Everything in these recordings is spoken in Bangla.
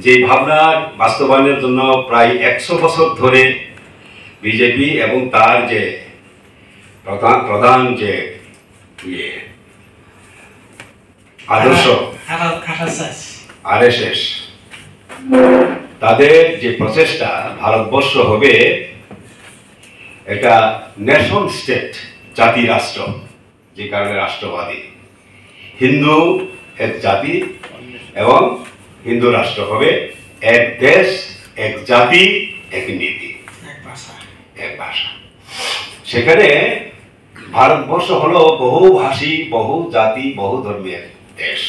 যে ভাবনার বাস্তবায়নের জন্য প্রায় 100 বছর ধরে বিজেপি এবং তার যে প্রধান যে আদর্শ RSS তাদের যে প্রচেষ্টা ভারতবর্ষ হবে এটা নেশন স্টেট, জাতি রাষ্ট্র, যে কারণে রাষ্ট্রবাদী হিন্দু এক জাতি এবং হিন্দু রাষ্ট্র হবে এক দেশ, এক জাতি, এক নীতি, এক ভাষা। সেখানে ভারতবর্ষ হলো বহুভাষী, বহু জাতি, বহু ধর্মের দেশ।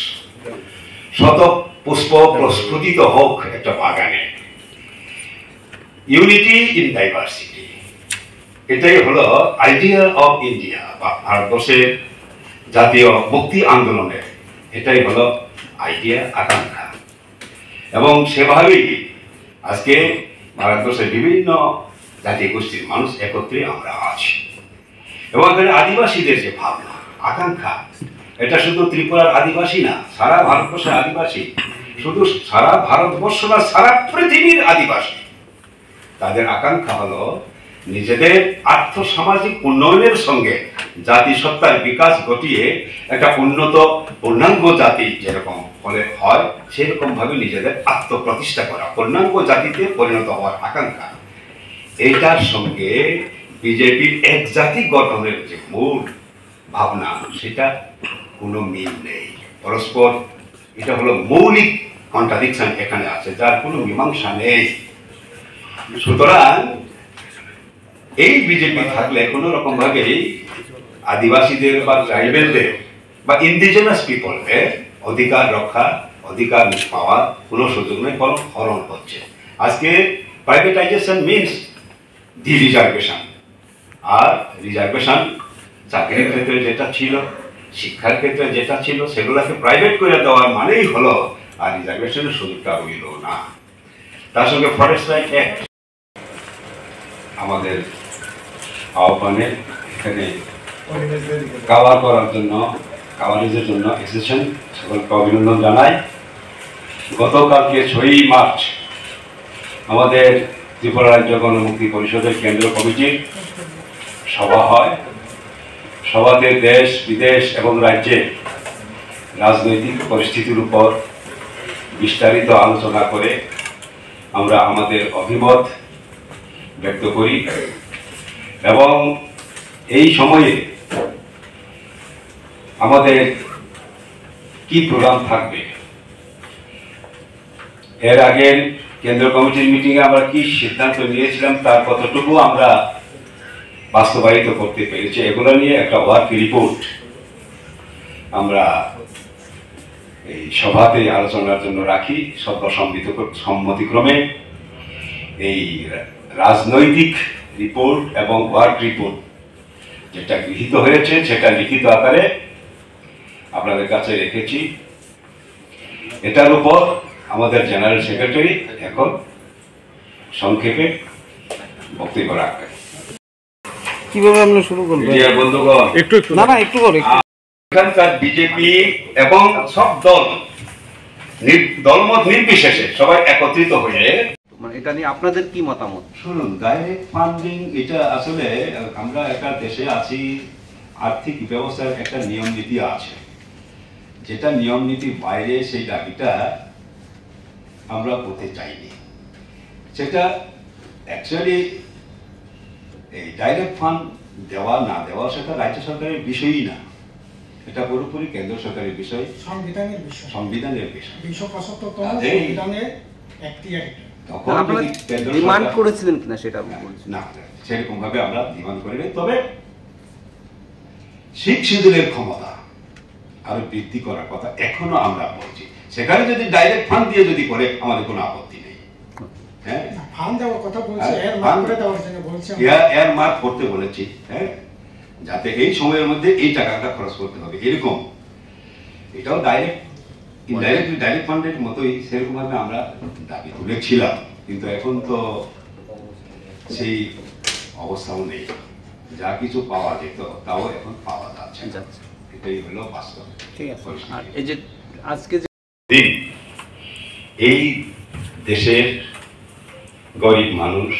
শত পুষ্প প্রস্ফুটিত হোক একটা বাগানে, ইউনিটি ইন ডাইভার্সিটি, এটাই হলো আইডিয়া অফ ইন্ডিয়া বা ভারতবর্ষের জাতীয় মুক্তি আন্দোলনের এটাই হলো আইডিয়া, আকাঙ্ক্ষা। এবং সেভাবেই আজকে ভারতবর্ষের বিভিন্ন জাতি গোষ্ঠীর মানুষ একত্রে আমরা আছি। এবং এখানে আদিবাসীদের যে ভাবনা, আকাঙ্ক্ষা, এটা শুধু ত্রিপুরার আদিবাসী না, সারা ভারতবর্ষের আদিবাসী, শুধু সারা ভারতবর্ষ না, সারা পৃথিবীর আদিবাসী। তাদের আকাঙ্ক্ষা হলো নিজেদের আর্থসামাজিক উন্নয়নের সঙ্গে জাতিসত্তার বিকাশ ঘটিয়ে একটা উন্নত পূর্ণাঙ্গ জাতি যেরকম ফলে হয় সেরকম ভাবে নিজেদের আত্মপ্রতিষ্ঠা করা, পূর্ণাঙ্গ জাতিতে পরিণত হওয়ার আকাঙ্ক্ষা। এইটার সঙ্গে বিজেপির এক জাতি গঠনের যে মূল ভাবনা সেটা কোনো মিল নেই, পরস্পর এটা হলো মৌলিক কন্ট্রাডিকশন এখানে আছে, যার কোনো মীমাংসা নেই। সুতরাং এই বিজেপি থাকলে কোন রকম ভাবে আদিবাসীদের বা ট্রাইবেলদের বা ইন্ডিজিনাস পিপলদের অধিকার রক্ষা, অধিকার পাওয়ার কোনো সুযোগ নেই, বরং হরণ হচ্ছে। আজকে প্রাইভেটাইজেশন মিনস ডি রিজার্ভেশন, আর রিজার্ভেশন চাকরির ক্ষেত্রে যেটা ছিল, শিক্ষার ক্ষেত্রে যেটা ছিল, সেগুলোকে প্রাইভেট করে দেওয়ার মানেই হলো আর রিজার্ভেশনের সুযোগটা হইল না। তার সঙ্গে ফরেস্ট রাইট অ্যাক্ট আমাদের আহ্বানে এখানে কাভার করার জন্য, কাভারেজের জন্য এসেছেন, সকলকে অভিনন্দন জানাই। গতকালকে 6ই মার্চ আমাদের ত্রিপুরা রাজ্য গণমুক্তি পরিষদের কেন্দ্রীয় কমিটির সভা হয়। সভাতে দেশ বিদেশ এবং রাজ্যের রাজনৈতিক পরিস্থিতির উপর বিস্তারিত আলোচনা করে আমরা আমাদের অভিমত ব্যক্ত করি। এবং এই সময়ে আমাদের কি প্রোগ্রাম থাকবে, এর আগের কেন্দ্রীয় কমিটির মিটিংয়ে আমরা কি সিদ্ধান্ত নিয়েছিলাম তার কতটুকু আমরা বাস্তবায়িত করতে পেরেছি, এগুলো নিয়ে একটা ওয়ার্ক রিপোর্ট আমরা এই সভাতে আলোচনার জন্য রাখি। সর্বসম্মতিক্রমে এই রাজনৈতিক রিপোর্ট এবং ওয়ার্ক রিপোর্ট যেটা গৃহীত হয়েছে সেটা লিখিত আকারে আপনাদের কাছে রেখেছি। এটার উপর আমাদের জেনারেল সেক্রেটারি এখন সংক্ষেপে বক্তব্য রাখবেন। কিভাবে আমরা শুরু করব? বন্ধুগণ, একটু না না একটু বল। এখানকার বিজেপি এবং সব দলমত নির্বিশেষে সবাই একত্রিত হয়ে, মানে এটা নিয়ে আপনাদের কি মতামত? শুনুন, ডাইরেক্ট ফান্ডিং এটা আসলে আমরা একটা দেশে আছি, আর্থিক ব্যবস্থার একটা নিয়ম নীতি আছে, যেটা নিয়ম নীতির বাইরে সেই দাবিটা আমরা করতে চাইনি। সেটা অ্যাকচুয়ালি এই ডাইরেক্ট ফান্ড দেওয়া না দেওয়া সেটা রাজ্য সরকারের বিষয়ই না, এটা পুরোপুরি কেন্দ্র সরকারের বিষয়, সংবিধানের বিষয়, সংবিধানের বিষয়। 275 সংবিধানের তখন আপনারা ডিমান্ড করেছিলেন কিনা সেটা না, সেরকম ভাবে আমরা ডিমান্ড করিনি। তবে শিখ শিডিউলের ক্ষমতা আরো বৃদ্ধি করার কথা এখনো আমরা বলছি। সেখানে যদি ডাইরেক্ট ফান্ড দিয়ে যদি করে আমাদের কোনো আপত্তি নেই। হ্যাঁ, ফান্ড দেওয়ার কথা বলছি, এর মার্ক করে দেওয়ার জন্য বলছি, এর মার্ক করতে বলেছি। হ্যাঁ, যাতে এই সময়ের মধ্যে এই টাকাটা খরচ করতে হবে এরকম। এটাও ডাইরেক্ট ইনডাইরেক্টলি ডাইরেক্ট ফান্ডের মতোই সেরকম ভাবে আমরা দাবি তুলেছিলাম, কিন্তু এখন তো সেই অবস্থাও নেই। যা কিছু পাওয়া যেত তাও এখন পাওয়া যাচ্ছে না, এটাই হলো বাস্তব। ঠিক আছে। আর এই যে আজকে যে এই দেশের গরিব মানুষ